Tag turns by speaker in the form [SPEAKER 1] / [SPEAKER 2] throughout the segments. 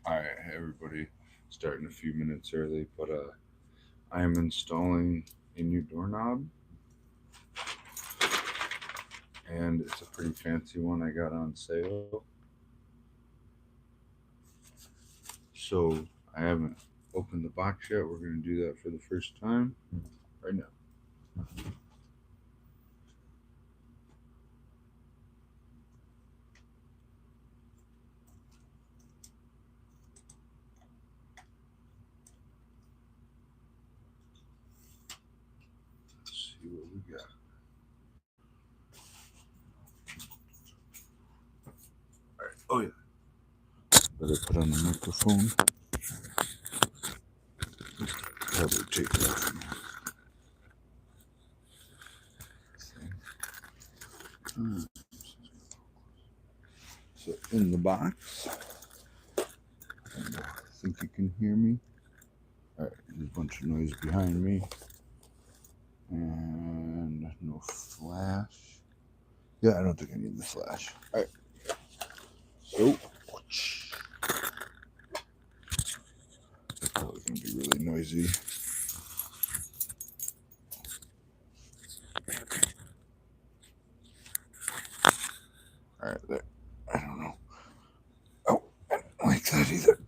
[SPEAKER 1] All right, hey everybody, starting a few minutes early, but I am installing a new doorknob, and it's a pretty fancy one I got on sale. So I haven't opened the box yet. We're gonna do that for the first time right now. Let's see what we got. All right. Oh yeah. Better put on the microphone. Probably take it off now. So in the box, I think you can hear me. All right, there's a bunch of noise behind me, and no flash. Yeah, I don't think I need the flash. All right, so it's probably gonna be really noisy. All right, there. I don't know. Oh, I don't like that either.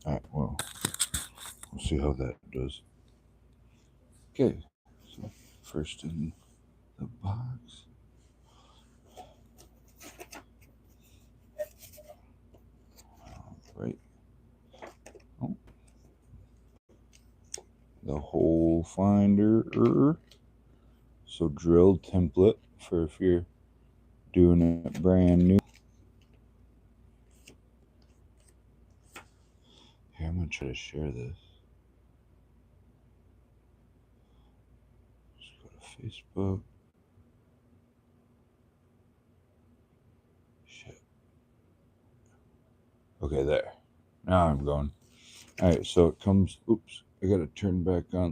[SPEAKER 1] All right, well, we'll see how that does. Okay, so first in the box. All right. Oh, the hole finder. So drill template for if you're doing it brand new. Here, I'm gonna try to share this. Just go to Facebook. Shit. Okay, there. Now I'm going. All right, so it comes. Oops, I gotta turn back on